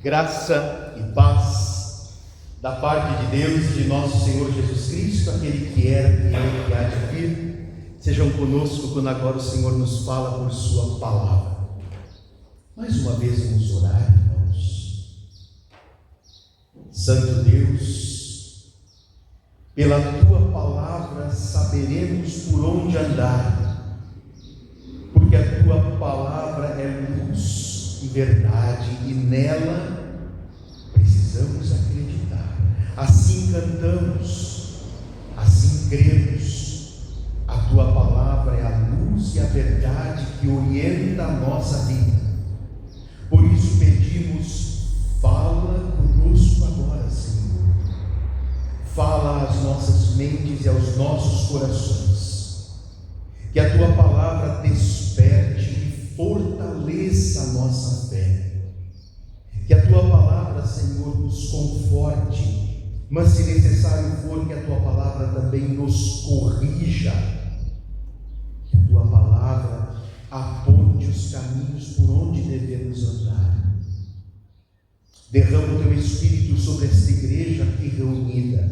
Graça e paz da parte de Deus e de nosso Senhor Jesus Cristo, aquele que era, que é e que há de vir, sejam conosco quando agora o Senhor nos fala por sua palavra. Mais uma vez vamos orar, irmãos. Santo Deus, pela tua palavra saberemos por onde andar, porque a tua palavra é luz e verdade, e nela precisamos acreditar. Assim cantamos, assim cremos. A tua palavra é a luz e a verdade que orienta a nossa vida. Por isso pedimos, fala conosco agora, Senhor. Fala às nossas mentes e aos nossos corações. Que a tua palavra desperte e fortaleça a nossa fé. Que a tua palavra, Senhor, nos conforte, mas se necessário for, que a tua palavra também nos corrija. Que a tua palavra aponte os caminhos por onde devemos andar. Derrama o teu Espírito sobre esta igreja aqui reunida,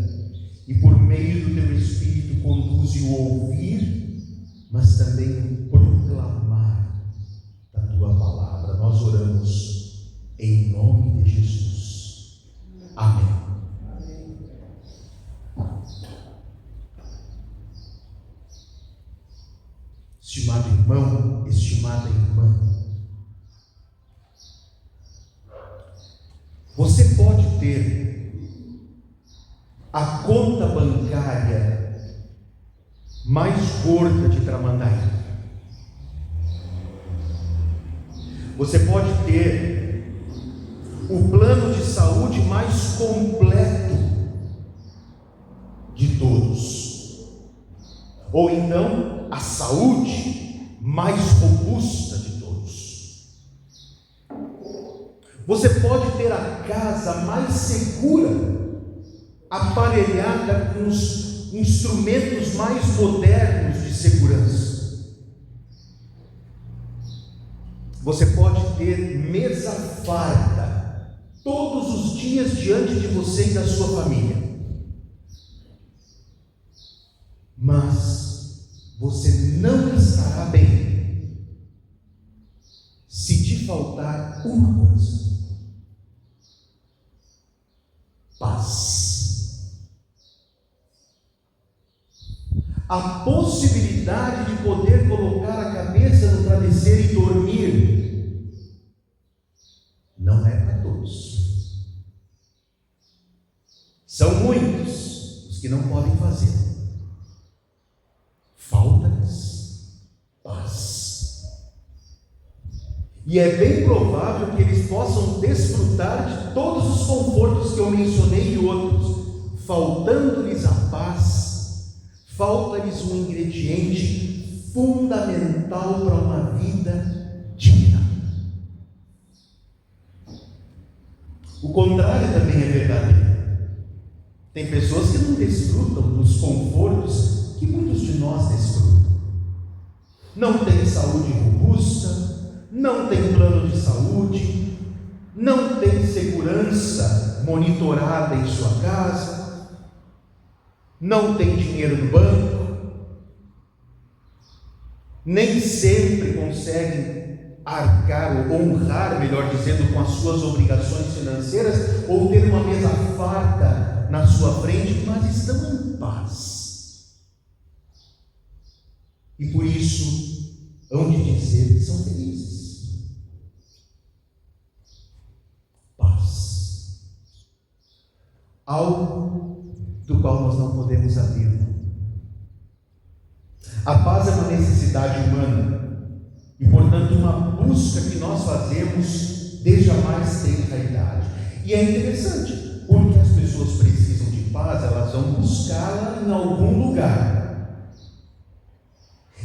e por meio do teu Espírito conduze o ouvir, mas também o proclamar da tua palavra. Nós oramos em nome de Jesus. Amém. Estimado irmão, estimada irmã, você pode ter a conta bancária mais gorda de Tramandaí. Você pode ter o plano de saúde mais completo de todos, ou então a saúde mais robusta de todos. Você pode ter a casa mais segura, aparelhada com os instrumentos mais modernos de segurança. Você pode ter mesa farta todos os dias diante de você e da sua família. Mas você não estará bem se te faltar uma coisa: paz. A possibilidade de poder colocar a cabeça no travesseiro e dormir não é para todos. São muitos os que não podem fazer. Falta-lhes paz. E é bem provável que eles possam desfrutar de todos os confortos que eu mencionei e outros. Faltando-lhes a paz, falta-lhes um ingrediente fundamental para uma vida digna. O contrário também é verdadeiro. Tem pessoas que não desfrutam dos confortos que muitos de nós desfrutam. Não tem saúde robusta, não tem plano de saúde, não tem segurança monitorada em sua casa, não tem dinheiro no banco, nem sempre conseguem arcar ou honrar, melhor dizendo, com as suas obrigações financeiras, ou ter uma mesa farta na sua frente, mas estão em paz. E por isso hão de dizer que são felizes. Paz. Algo do qual nós não podemos abrir mão. A paz é uma necessidade humana e, portanto, uma busca que nós fazemos desde a mais tenra idade. E é interessante, porque as pessoas precisam de paz, elas vão buscá-la em algum lugar.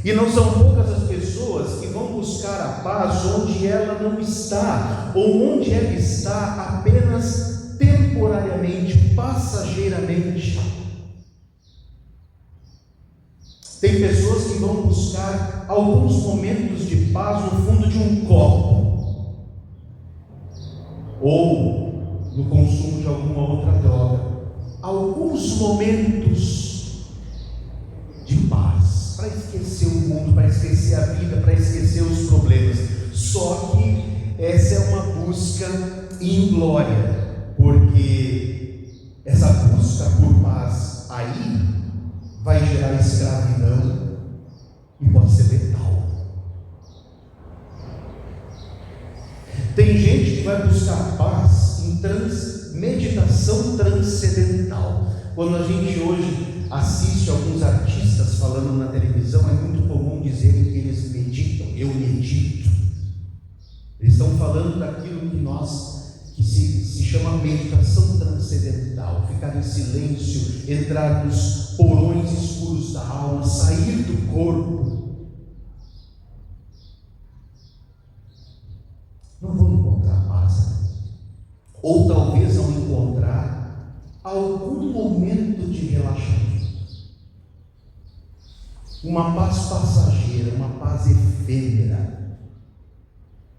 E não são poucas as pessoas que vão buscar a paz onde ela não está, ou onde ela está apenas temporariamente, passageiramente. Tem pessoas que vão buscar alguns momentos de paz no fundo de um copo. ou no consumo de alguma outra droga, alguns momentos de paz, para esquecer o mundo, para esquecer a vida, para esquecer os problemas. Só que essa é uma busca inglória, porque essa busca por paz aí vai gerar escravidão e pode ser letal. Tem gente que vai buscar paz em meditação transcendental. Quando a gente hoje assiste alguns artistas falando na televisão, é muito comum dizerem que eles meditam. Eu medito. Eles estão falando daquilo que se chama meditação transcendental, ficar em silêncio, entrar nos porões escuros da alma, sair do corpo. Não vão encontrar paz, ou talvez vão encontrar algum momento de relaxamento, uma paz passageira, uma paz efêmera.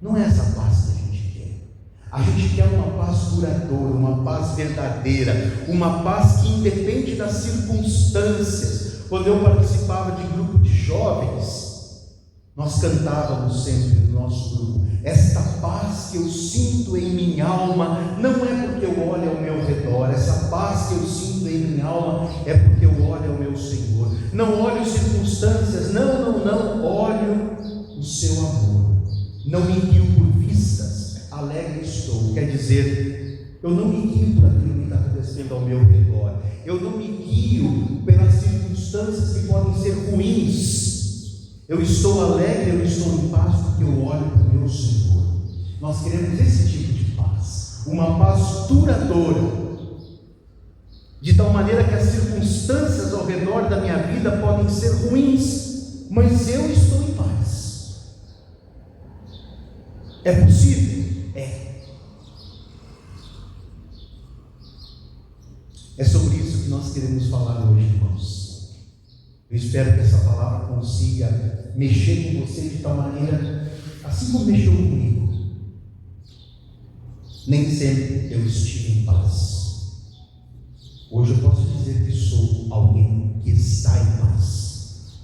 Não é essa paz que a gente quer. A gente quer uma paz duradoura, uma paz verdadeira, uma paz que independe das circunstâncias. Quando eu participava de grupo de jovens, nós cantávamos sempre no nosso grupo: esta paz que eu sinto em minha alma, não é porque eu olho ao meu redor, essa paz que eu sinto em minha alma é porque eu olho ao meu Senhor. Não olho circunstâncias, não, olho o seu amor. Não me guio por vistas, alegre estou. Quer dizer, eu não me guio por aquilo que está acontecendo ao meu redor, eu não me guio pelas circunstâncias que podem ser ruins. Eu estou alegre, eu estou em paz porque eu olho para o meu Senhor. Nós queremos esse tipo de paz, uma paz duradoura, de tal maneira que as circunstâncias ao redor da minha vida podem ser ruins, mas eu estou em paz. É possível? É. É sobre isso que nós queremos falar hoje, irmãos. Eu espero que essa palavra consiga mexer com você de tal maneira, assim como mexeu comigo. Nem sempre eu estive em paz. Hoje eu posso dizer que sou alguém que está em paz.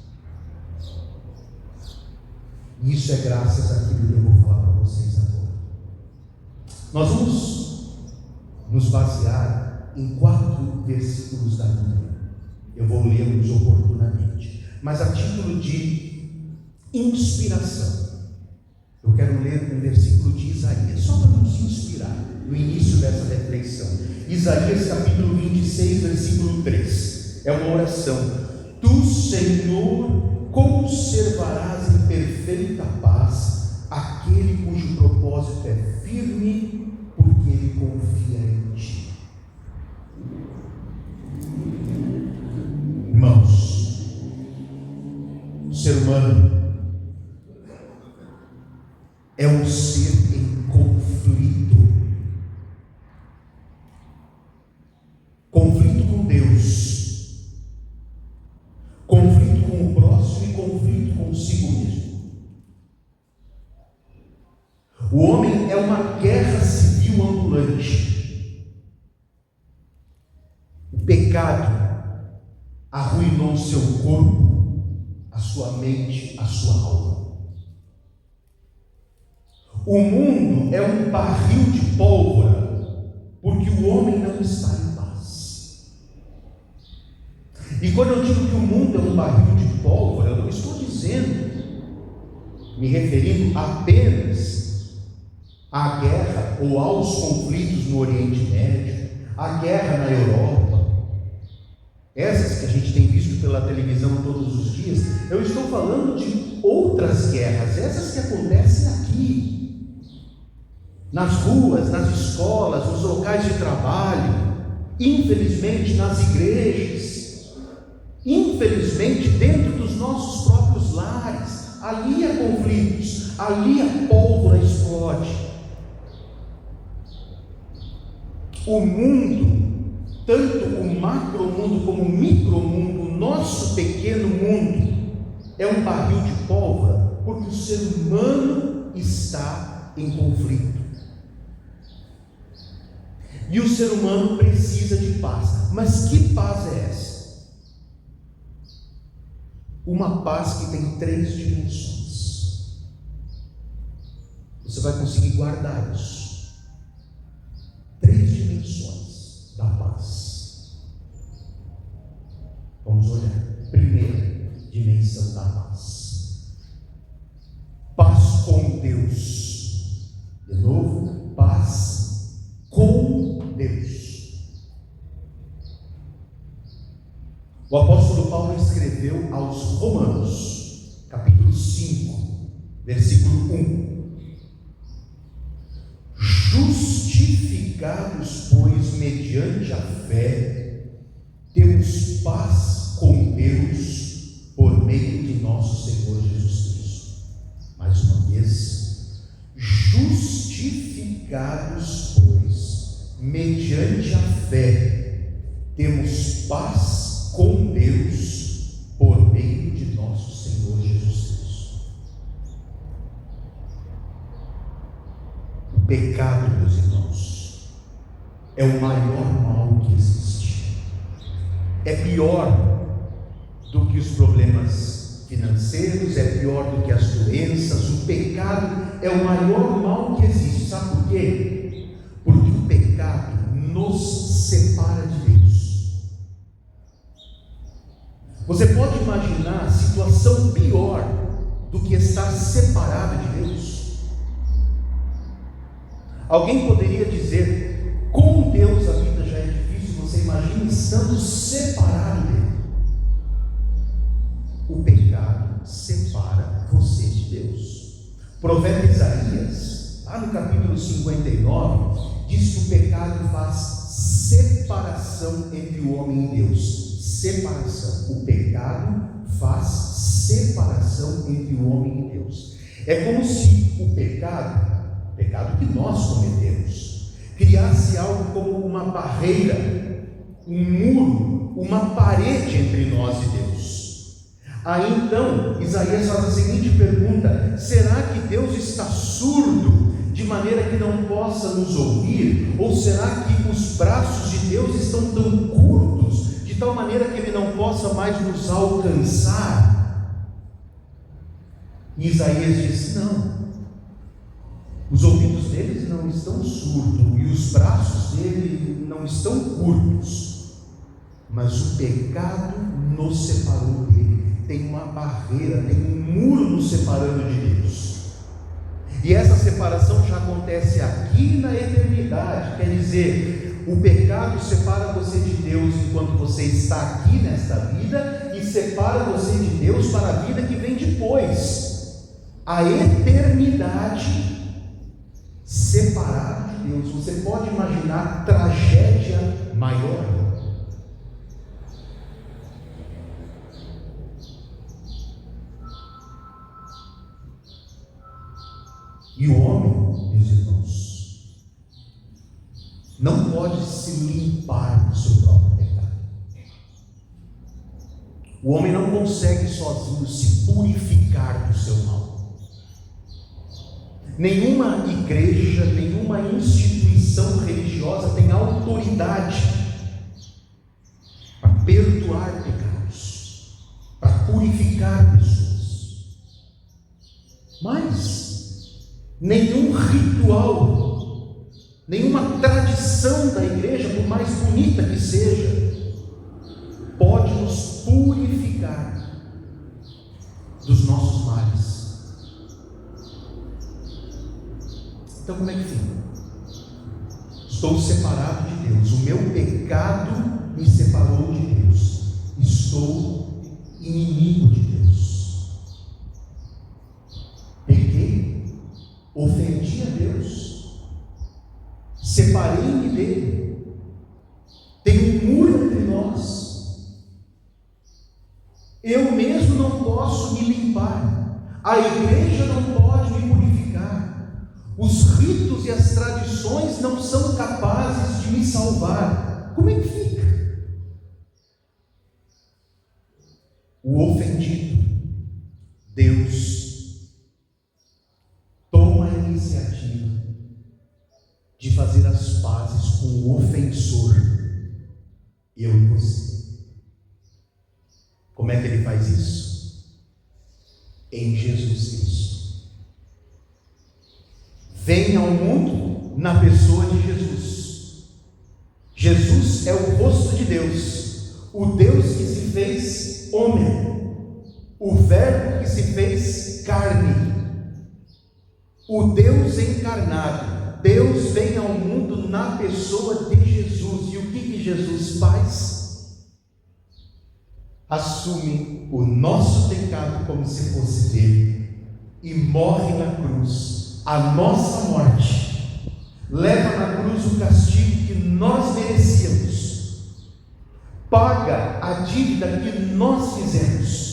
E isso é graças àquilo que eu vou falar para vocês agora. Nós vamos nos basear em 4 versículos da Bíblia. Eu vou lê-los oportunamente, mas a título de inspiração. Eu quero ler um versículo de Isaías, só para nos inspirar no início dessa reflexão. Isaías capítulo 26, versículo 3. É uma oração. Tu, Senhor, conservarás em perfeita paz aquele cujo propósito é firme, porque ele confia em ti. Irmãos, o ser humano é um ser em conflito. Conflito com Deus, conflito com o próximo e conflito consigo mesmo. O homem é uma guerra civil ambulante. O pecado arruinou seu corpo, a sua mente, a sua alma. O mundo é um barril de pólvora, porque o homem não está em paz. E quando eu digo que o mundo é um barril de pólvora, eu não estou dizendo, me referindo apenas à guerra ou aos conflitos no Oriente Médio, à guerra na Europa, essas que a gente tem visto pela televisão todos os dias. Eu estou falando de outras guerras, essas que acontecem aqui, nas ruas, nas escolas, nos locais de trabalho, infelizmente nas igrejas, infelizmente dentro dos nossos próprios lares. Ali há conflitos, ali a pólvora explode. O mundo, tanto o macromundo como o micromundo, o nosso pequeno mundo, é um barril de pólvora, porque o ser humano está em conflito. E o ser humano precisa de paz. Mas que paz é essa? Uma paz que tem 3 dimensões. Você vai conseguir guardar isso. 3 dimensões da paz. Vamos olhar. Primeira dimensão da paz. Paz com Deus. De novo, paz com Deus. O apóstolo Paulo escreveu aos Romanos, capítulo 5, versículo 1. Justificados, pois, mediante a fé, temos paz com Deus por meio de nosso Senhor Jesus Cristo. Mais uma vez, justificados, pois, mediante a fé, temos paz com Deus por meio de nosso Senhor Jesus Cristo. O pecado, meus irmãos, é o maior mal que existe. É pior do que os problemas financeiros, é pior do que as doenças. O pecado é o maior mal que existe. Sabe por quê? Porque o pecado nos separa de Deus. Você pode imaginar a situação pior do que estar separado de Deus? Alguém poderia dizer: com Deus a vida já é difícil, você imagina estando separado dele. O pecado separa você de Deus. O profeta Isaías, lá no capítulo 59, diz que o pecado faz separação entre o homem e Deus. Separação. O pecado faz separação entre o homem e Deus. É como se o pecado que nós cometemos, criasse algo como uma barreira, um muro, uma parede entre nós e Deus. Aí então, Isaías faz a seguinte pergunta: será que Deus está surdo, de maneira que não possa nos ouvir? Ou será que os braços de Deus estão tão curtos, de tal maneira que Ele não possa mais nos alcançar? E Isaías diz: não. Os ouvidos deles não estão surdos e os braços dele não estão curtos, mas o pecado nos separou dele. Tem uma barreira, tem um muro nos separando de Deus. E essa separação já acontece aqui na eternidade. Quer dizer, o pecado separa você de Deus enquanto você está aqui nesta vida, e separa você de Deus para a vida que vem depois, a eternidade. Separado de Deus. Você pode imaginar tragédia maior? E o homem, meus irmãos, não pode se limpar do seu próprio pecado. O homem não consegue sozinho se purificar do seu mal. Nenhuma igreja, nenhuma instituição religiosa tem autoridade para perdoar pecados, para purificar pessoas. Mas nenhum ritual, nenhuma tradição da igreja, por mais bonita que seja, pode nos purificar dos nossos males. Então como é que fica? Estou separado de Deus, o meu pecado me separou de Deus, estou inimigo de Deus, pequei, ofendi a Deus, separei-me dele, tem um muro entre nós, eu mesmo não posso me limpar, a igreja não pode me purificar, os ritos e as tradições não são capazes de me salvar. Como é que fica? O ofendido, Deus, toma a iniciativa de fazer as pazes com o eu e você. Como é que ele faz isso? Em Jesus Cristo. Vem ao mundo na pessoa de Jesus. Jesus é o rosto de Deus, o Deus que se fez homem, o Verbo que se fez carne, o Deus encarnado. Deus vem ao mundo na pessoa de Jesus. E o que Jesus faz? Assume o nosso pecado como se fosse dele e morre na cruz, a nossa morte. Leva na cruz o castigo que nós merecíamos, paga a dívida que nós fizemos.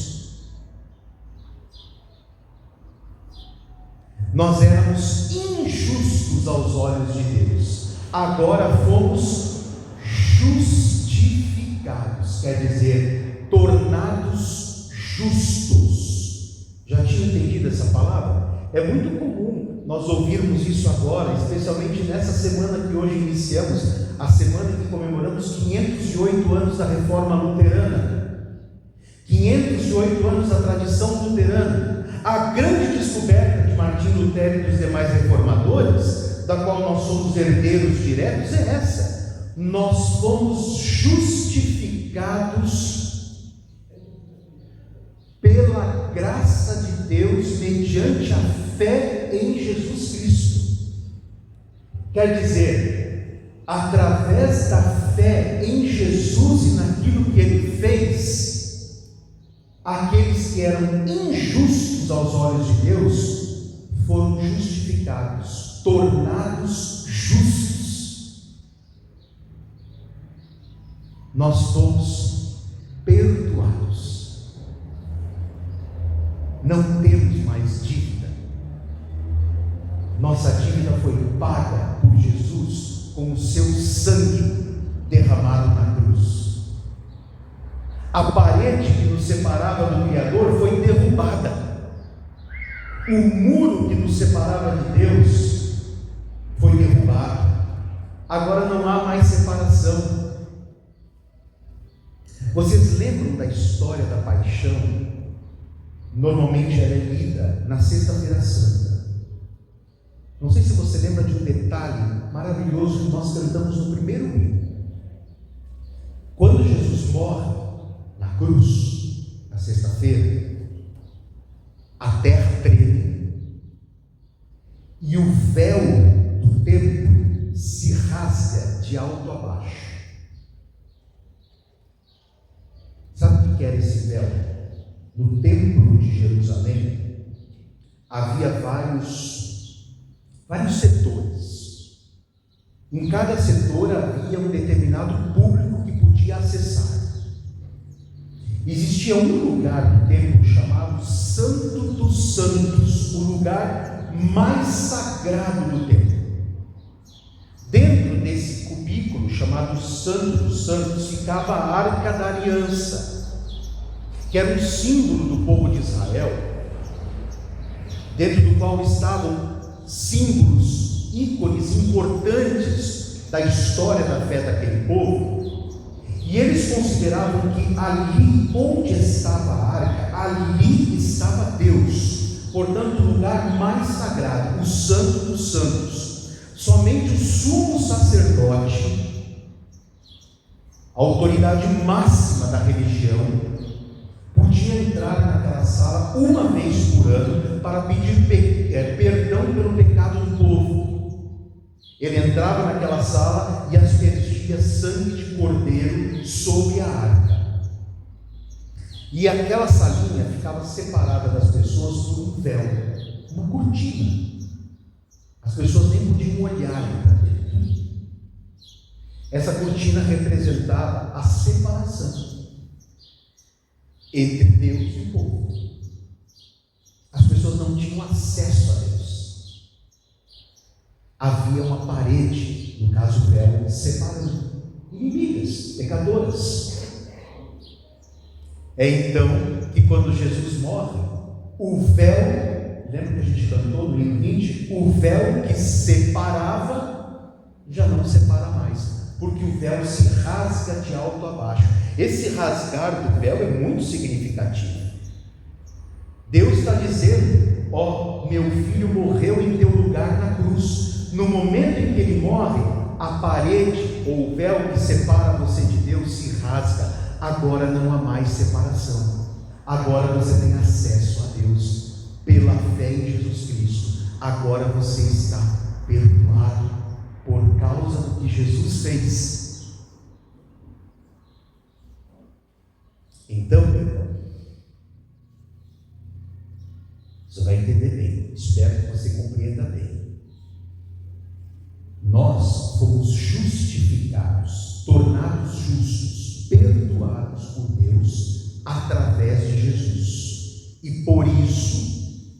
Nós éramos injustos aos olhos de Deus, agora fomos justificados, quer dizer, tornados justos. Já tinha entendido essa palavra? É muito comum nós ouvirmos isso agora, especialmente nessa semana que hoje iniciamos, a semana em que comemoramos 508 anos da Reforma Luterana, 508 anos da tradição luterana. A grande descoberta de Martim Lutero e dos demais reformadores, da qual nós somos herdeiros diretos, é essa: nós fomos justificados pela graça de Deus mediante a fé em Jesus Cristo. Quer dizer, através da fé em Jesus e naquilo que Ele fez, aqueles que eram injustos aos olhos de Deus foram justificados, tornados justos. Nós fomos perdoados. Não temos mais dívida. Nossa dívida foi paga por Jesus com o seu sangue derramado na cruz. A parede que nos separava do Criador foi derrubada. O muro que nos separava de Deus foi derrubado. Agora não há mais separação. Vocês lembram da história da paixão? Normalmente ela é lida na Sexta-feira Santa. Não sei se você lembra de um detalhe maravilhoso que nós cantamos no primeiro hino. Quando Jesus morre na cruz, na sexta-feira, a terra treme e o véu do templo se rasga de alto a baixo. Sabe o que era esse véu? No templo de Jerusalém havia vários setores. Em cada setor havia um determinado público que podia acessar. Existia um lugar do templo chamado Santo dos Santos, o lugar mais sagrado do templo. Dentro desse cubículo chamado Santo dos Santos ficava a Arca da Aliança, que era um símbolo do povo de Israel, dentro do qual estavam símbolos, ícones importantes da história da fé daquele povo. E eles consideravam que ali onde estava a arca, ali estava Deus. Portanto, o lugar mais sagrado, o Santo dos Santos. Somente o sumo sacerdote, a autoridade máxima da religião, podia entrar naquela sala uma vez por ano para pedir perdão pelo pecado do povo. Ele entrava naquela sala e aspergia sangue de cordeiro sobre a arca. E aquela salinha ficava separada das pessoas por um véu, uma cortina. As pessoas nem podiam olhar para dentro. Essa cortina representava a separação entre Deus e o povo. As pessoas não tinham acesso a Deus. Havia uma parede, no caso o véu, separando inimigas, pecadoras. É então que quando Jesus morre, o véu, lembra que a gente cantou no hino 20? O véu que separava já não separa mais. porque o véu se rasga de alto a baixo. Esse rasgar do véu é muito significativo. Deus está dizendo: ó, meu filho morreu em teu lugar na cruz. No momento em que ele morre, a parede ou o véu que separa você de Deus se rasga. Agora não há mais separação. Agora você tem acesso a Deus pela fé em Jesus Cristo. Agora você está perdoado por causa do que Jesus fez. Então, meu irmão, você vai entender bem. Espero que você compreenda bem. Nós fomos justificados, tornados justos, perdoados por Deus através de Jesus. E por isso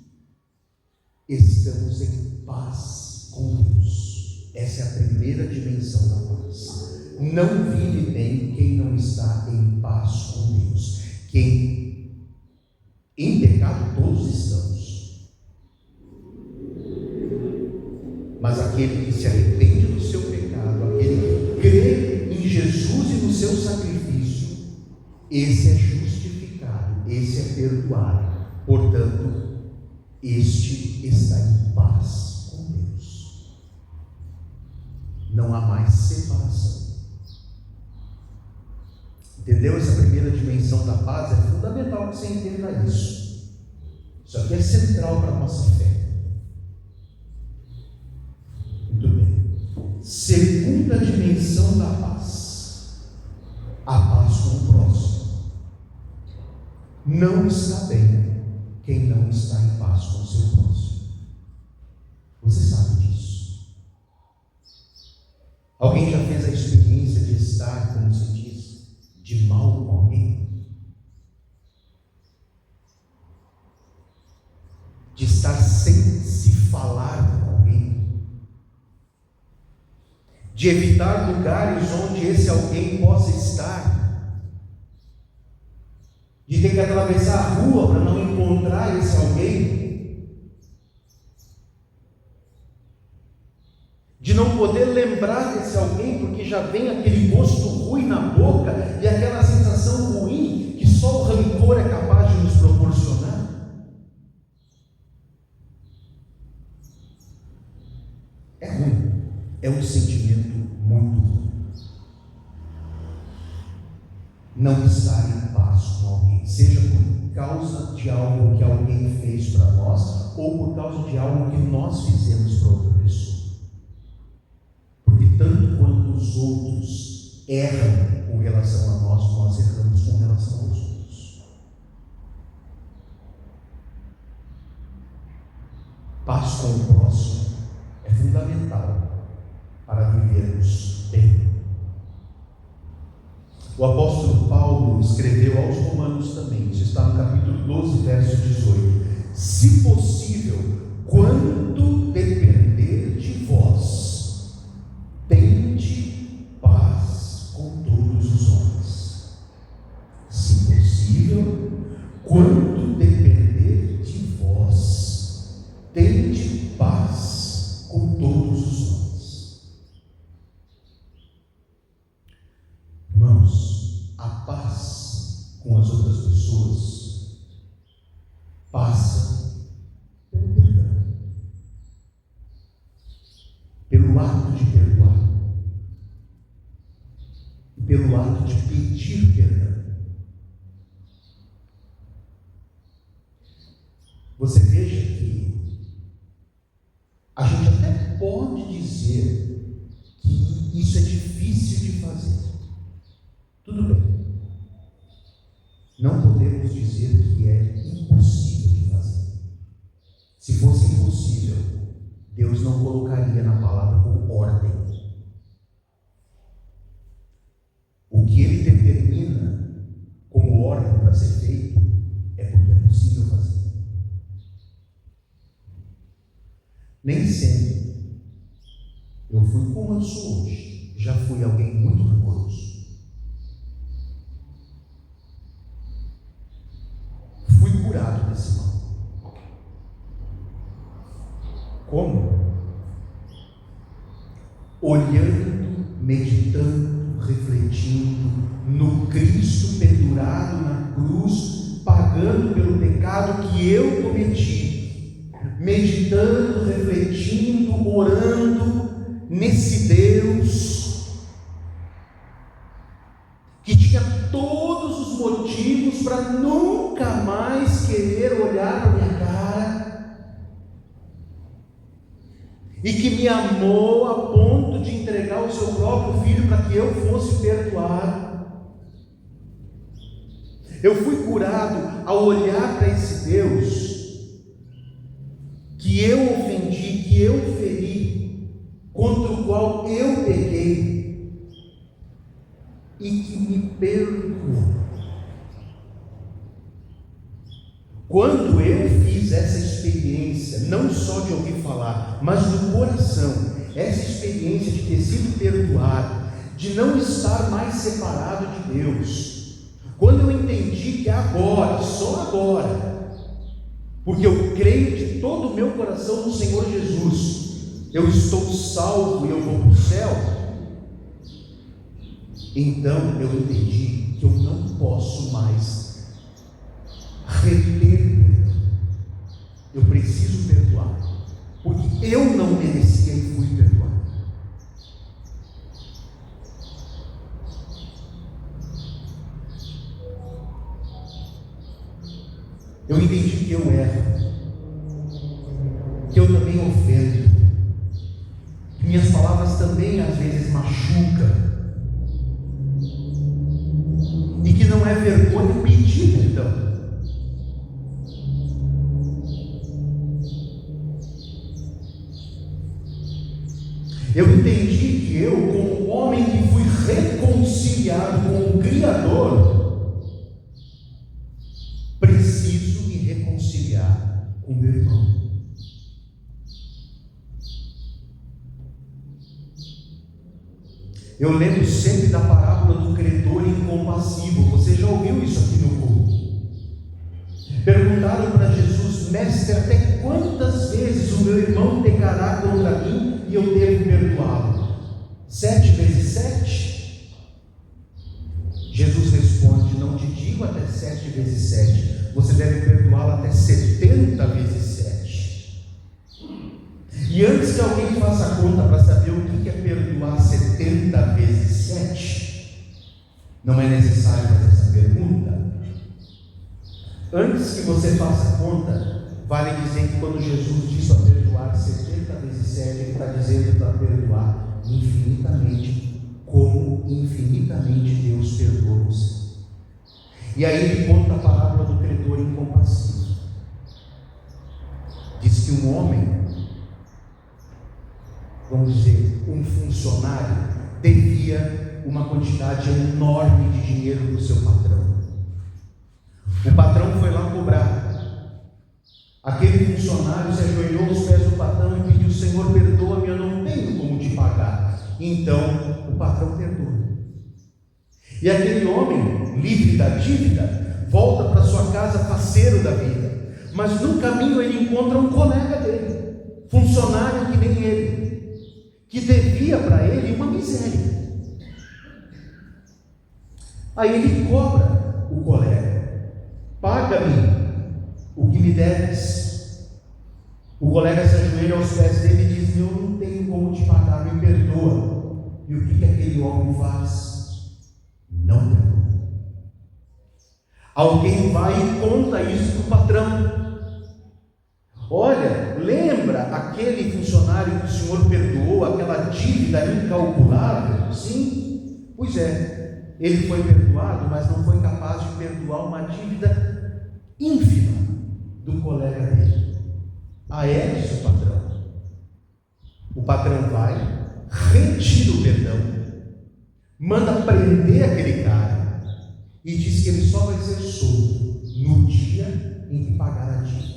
estamos em paz com Deus. Essa é a primeira dimensão da paz. Não vive bem quem não está em paz com Deus. Quem em pecado todos estamos. Mas aquele que se arrepende do seu pecado, aquele que crê em Jesus e no seu sacrifício, esse é justificado, esse é perdoado. Portanto, este está em paz com Deus. Não há mais separação. Entendeu? Essa primeira dimensão da paz é fundamental que você entenda isso. Isso aqui é central para a nossa fé. Muito bem. Segunda dimensão da paz, a paz com o próximo. Não está bem quem não está em paz com o seu próximo. Você sabe disso. Alguém já fez a experiência de estar, como se diz, de mal com alguém? De estar sem se falar com alguém? De evitar lugares onde esse alguém possa estar? De ter que atravessar a rua para não encontrar esse alguém? De não poder lembrar desse alguém porque já vem aquele gosto ruim na boca e aquela sensação ruim que só o rancor é capaz de nos proporcionar? É ruim, é um sentimento muito ruim. Não estar em paz com alguém, seja por causa de algo que alguém fez para nós ou por causa de algo que nós fizemos para outra pessoa. Porque tanto quanto os outros erram com relação a nós, nós erramos com relação aos outros. Paz com o próximo é fundamental para vivermos bem. O apóstolo Paulo escreveu aos Romanos também, isso está no capítulo 12, verso 18: se possível, quanto depender de vós, tende paz com todos os homens. Se possível, quanto depender de vós, tende paz com todos os homens. Irmãos, a paz com as outras pessoas passa pelo perdão, pelo ato de perdoar e pelo ato de pedir perdão. Você veja que a gente até pode dizer que isso é difícil de fazer. Tudo bem. Não podemos dizer que é impossível de fazer. Se fosse impossível, Deus não colocaria na palavra como ordem. O que Ele determina como ordem para ser feito é porque é possível fazer. Nem sempre eu fui como eu sou hoje. Já fui alguém muito rancoroso. Fui curado desse mal. Como? Olhando, meditando meditando, refletindo no Cristo pendurado na cruz, pagando pelo pecado que eu cometi, meditando, refletindo, orando nesse Deus que tinha todos os motivos para nunca mais querer olhar para minha cara, e que me amou a ponto de entregar o seu próprio filho para que eu fosse perdoado. Eu fui curado ao olhar para esse Deus que eu ofendi, que eu feri, contra o qual eu pequei, e que me perdoou. Quando eu fiz essa experiência, não só de ouvir falar, mas no coração, essa experiência de ter sido perdoado, de não estar mais separado de Deus, quando eu entendi que agora, só agora, porque eu creio de todo o meu coração no Senhor Jesus, eu estou salvo e eu vou para o céu, então eu entendi que eu não posso mais reter perdão. Eu preciso perdoar, porque eu não merecia e fui perdoado. Eu entendi que eu erro, que eu também ofendo, que minhas palavras também às vezes machucam, e que não é vergonha pedir perdão. Eu entendi que eu, como homem que fui reconciliado com o Criador, preciso me reconciliar com meu irmão. Eu lembro sempre da parábola do credor incompassível. Você já ouviu isso aqui no culto? Perguntaram para Jesus: mestre, até quantas vezes o meu irmão pecará contra mim e eu devo perdoá-lo? 7 vezes 7? Jesus responde: não te digo até 7 vezes 7, você deve perdoá-lo até 70 vezes 7. E antes que alguém faça a conta para saber o que é perdoar 70 vezes 7, não é necessário fazer essa pergunta. Antes que você faça a conta, vale dizer que quando Jesus diz para perdoar 70 vezes 7, ele está dizendo para perdoar infinitamente, como infinitamente Deus perdoa você. E aí ele conta a parábola do credor incompassível. Diz que um homem, vamos dizer, um funcionário, devia uma quantidade enorme de dinheiro para o seu patrão. O patrão foi lá cobrar. Aquele funcionário se ajoelhou aos pés do patrão e pediu: Senhor, perdoa-me, eu não tenho como te pagar. Então o patrão perdoa. E aquele homem, livre da dívida, volta para sua casa faceiro da vida. Mas no caminho ele encontra um colega dele, funcionário que nem ele, que devia para ele uma miséria. Aí ele cobra o colega: paga-me o que me deves. O colega se ajoelha aos pés dele e diz: eu não tenho como te pagar, me perdoa. E o que aquele homem faz? Não perdoa. Alguém vai e conta isso para o patrão: olha, lembra aquele funcionário que o senhor perdoou, aquela dívida incalculável? Sim, pois é, ele foi perdoado, mas não foi capaz de perdoar uma dívida ínfima do colega dele. Ah, é, diz o patrão. O patrão vai, retira o perdão, manda prender aquele cara e diz que ele só vai ser solto no dia em que pagar a dívida.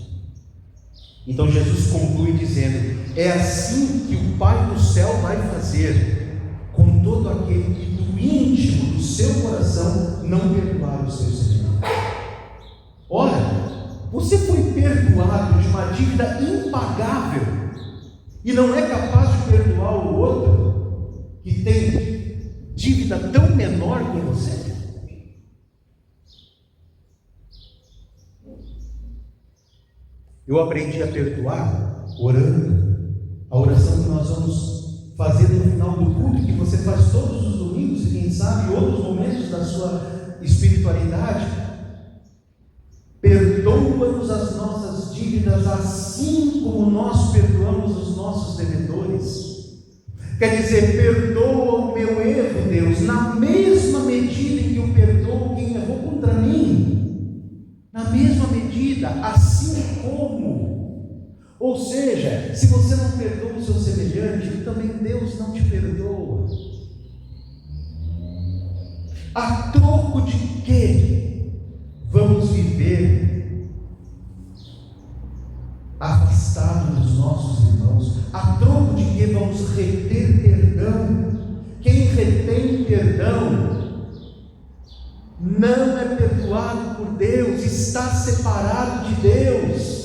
Então Jesus conclui dizendo: é assim que o Pai do céu vai fazer com todo aquele que do íntimo do seu coração não perdoar os seus inimigos. Ora, você foi perdoado de uma dívida impagável e não é capaz de perdoar o outro que tem dívida tão menor com você? Eu aprendi a perdoar orando, a oração que nós vamos fazer no final do culto, que você faz todos os domingos e quem sabe outros momentos da sua espiritualidade. Perdoa-nos as nossas dívidas, assim como nós perdoamos os nossos devedores. Quer dizer, perdoa o meu erro, Deus, na mesma medida em que eu perdoo quem errou contra mim. Na mesma medida, assim como. Ou seja, se você não perdoa o seu semelhante, também Deus não te perdoa. A troco de quê vamos viver afastados dos nossos irmãos? A troco de que vamos reter perdão? Quem retém perdão não é perdoado por Deus, está separado de Deus.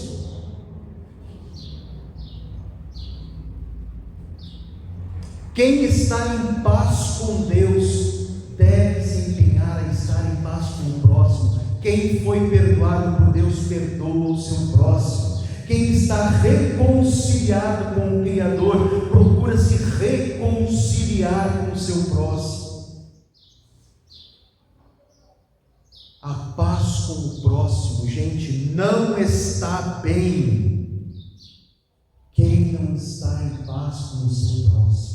Quem está em paz com Deus deve se empenhar a estar em paz com o próximo. Quem foi perdoado por Deus perdoa o seu próximo. Quem está reconciliado com o Criador procura se reconciliar com o seu próximo. A paz com o próximo, gente, não está bem quem não está em paz com o seu próximo.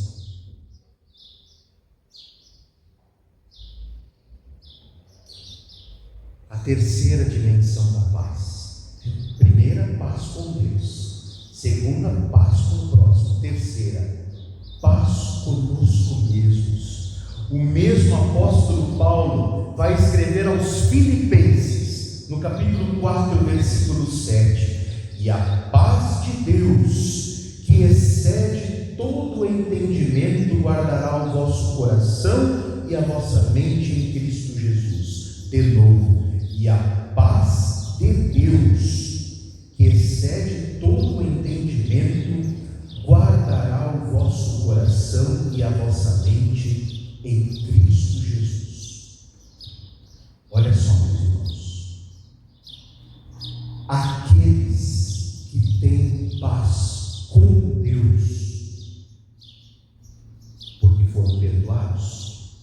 A terceira dimensão da paz: primeira, paz com Deus; segunda, paz com o próximo; terceira, paz conosco mesmos. O mesmo apóstolo Paulo vai escrever aos Filipenses, no capítulo 4, versículo 7: e a paz de Deus, que excede todo o entendimento, guardará o vosso coração e a vossa mente em Cristo Jesus. De novo, e a paz de Deus, que excede todo o entendimento, guardará o vosso coração e a vossa mente em Cristo Jesus. Olha só, meus irmãos, aqueles que têm paz com Deus, porque foram perdoados,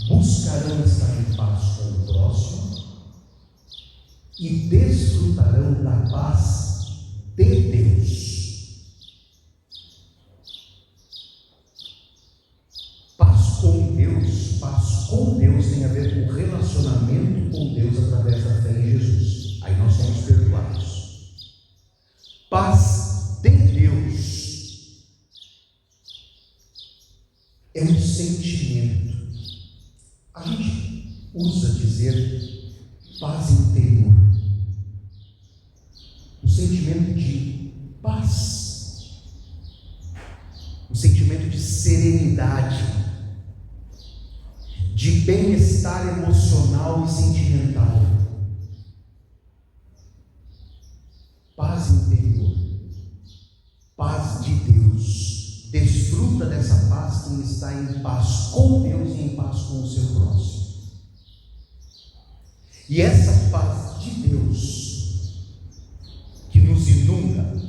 buscarão estar em paz com o próximo e desfrutarão da paz de Deus. Paz com Deus tem a ver com relacionamento com Deus através da fé em Jesus. Aí nós somos perdoados. Paz de Deus é um sentimento. A gente usa dizer paz interior, um sentimento de paz, um sentimento de serenidade, de bem-estar emocional e sentimental. Paz interior, paz de Deus. Desfruta dessa paz quem está em paz com Deus e em paz com o seu próximo. E essa paz de Deus que nos inunda,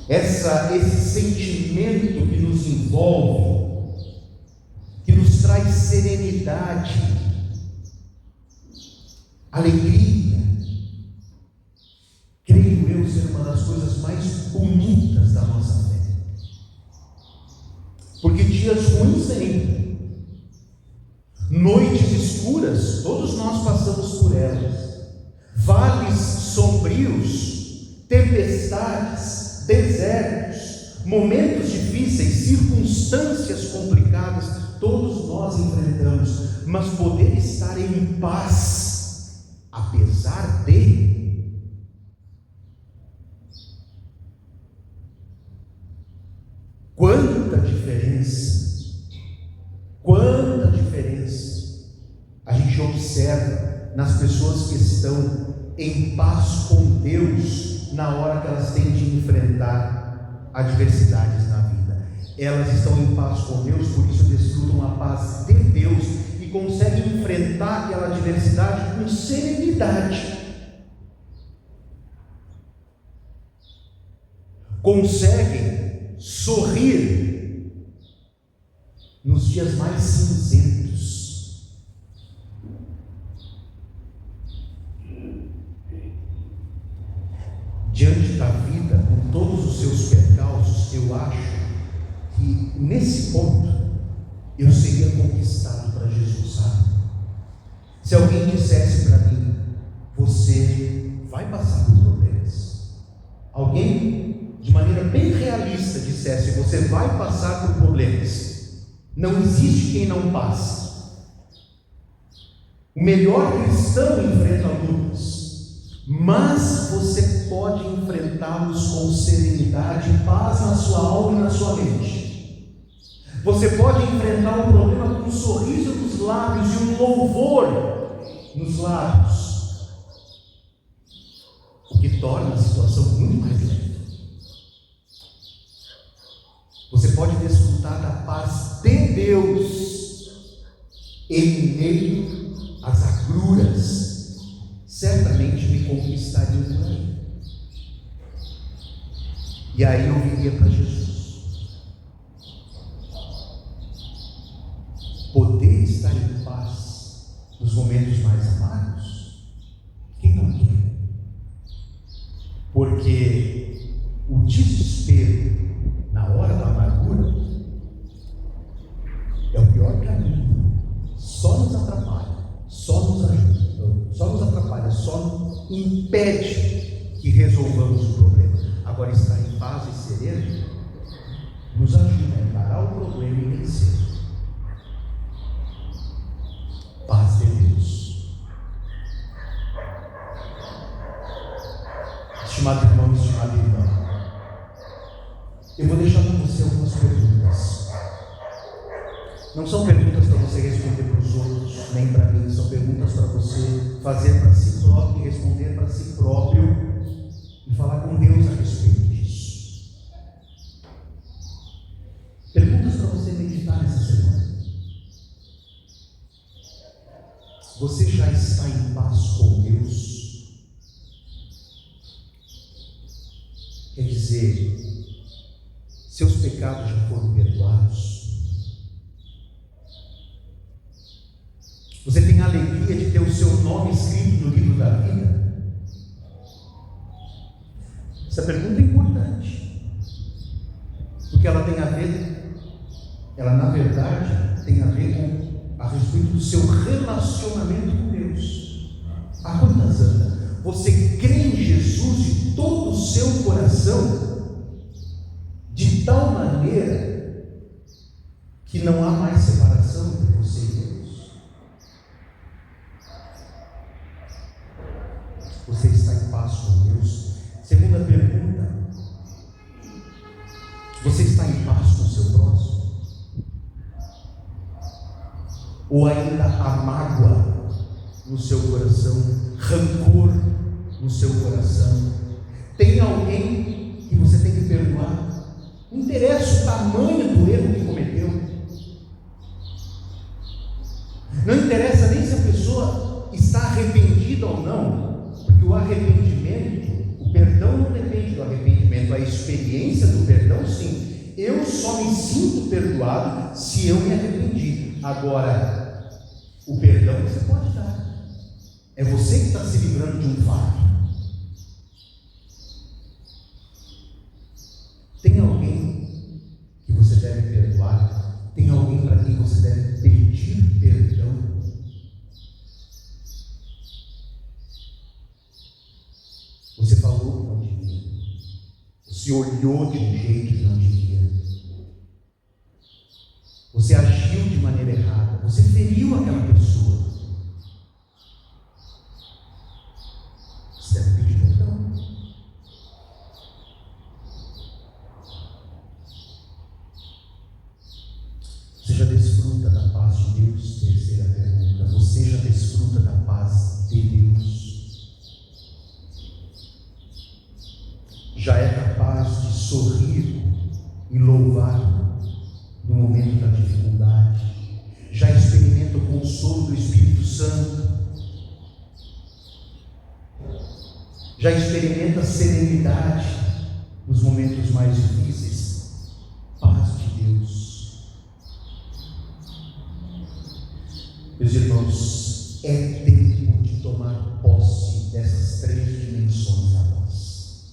esse sentimento que nos envolve, que nos traz serenidade, alegria, creio eu ser uma das coisas mais bonitas da nossa fé. Porque dias ruins tem, noites escuras, todos nós passamos por elas, vales sombrios, tempestades, desertos, momentos difíceis, circunstâncias complicadas, todos nós enfrentamos, mas poder estar em paz, apesar de. Quanta diferença a gente observa nas pessoas que estão em paz com Deus na hora que elas têm de enfrentar adversidades na vida. Elas estão em paz com Deus, por isso desfrutam a paz de Deus e conseguem enfrentar aquela adversidade com serenidade. Conseguem sorrir nos dias mais cinzentos. Diante da vida, com todos os seus percalços, eu acho que nesse ponto eu seria conquistado para Jesus, sabe? Se alguém dissesse para mim: você vai passar por problemas. Alguém, de maneira bem realista, dissesse: você vai passar por problemas. Não existe quem não passe. O melhor cristão enfrenta lutas, mas você pode enfrentá-los com serenidade e paz na sua alma e na sua mente. Você pode enfrentar o problema com um sorriso nos lábios e um louvor nos lábios, o que torna a situação muito mais leve. Você pode desfrutar da paz de Deus em meio às agruras. Certamente me conquistariam por aí. E aí eu viria para Jesus. Poder estar em paz nos momentos mais amargos, quem não quer? Porque o desespero na hora da amargura é o pior caminho. Só nos atrapalha, só nos ajuda, só nos atrapalha, só impede que resolvamos o problema. Agora, estar em paz e sereno nos ajuda a encarar o problema e vencer. Paz de Deus. Estimado irmão, estimada irmã, eu vou deixar com você algumas perguntas. Não são perguntas para você responder para os outros, nem para mim. São perguntas para você fazer para si próprio e responder para si próprio e falar com Deus a respeito disso. Perguntas para você meditar nessa semana. Você já está em paz com Deus? Quer dizer, seus pecados já foram perdoados? Você tem a alegria de ter o seu nome escrito no livro da vida? Essa pergunta é importante, porque ela tem a ver, ela na verdade tem a ver com a respeito do seu relacionamento com Deus. Há quantas anos você crê em Jesus de todo o seu coração, de tal maneira que não há mais separação entre você e Deus? Você está em paz com Deus? Segunda pergunta: você está em paz com o seu próximo? Ou ainda há mágoa no seu coração, rancor no seu coração? Tem alguém que você tem que perdoar? Não interessa o tamanho do erro que cometeu. Não interessa nem se a pessoa está arrependida ou não, porque o arrependimento, o perdão não depende do arrependimento, a experiência do perdão sim. Eu só me sinto perdoado se eu me arrependi. Agora, o perdão você pode dar. É você que está se livrando de um fato. Tem alguém que você deve perdoar? Tem alguém para quem você deve pedir perdão? Você falou que não devia. Você olhou de um jeito que não devia. Você agiu de maneira errada. Você feriu aquela pessoa. Você deve pedir perdão. Você já desfruta da paz de Deus? Terceira pergunta. Você já desfruta da paz de Deus? Já é capaz de sorrir Já experimenta serenidade nos momentos mais difíceis? Paz de Deus. Meus irmãos, é tempo de tomar posse dessas 3 dimensões da paz.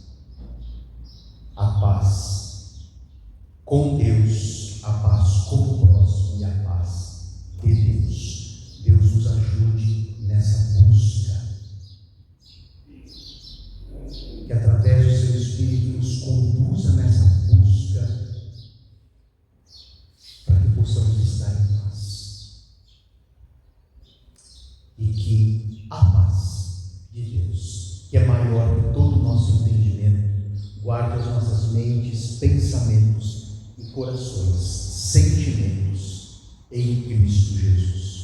A paz com Deus, a paz com o próximo e a paz de Deus. Deus nos ajude nessa busca. Que através do seu Espírito nos conduza nessa busca, para que possamos estar em paz. E que a paz de Deus, que é maior que todo o nosso entendimento, guarde as nossas mentes, pensamentos e corações, sentimentos em Cristo Jesus.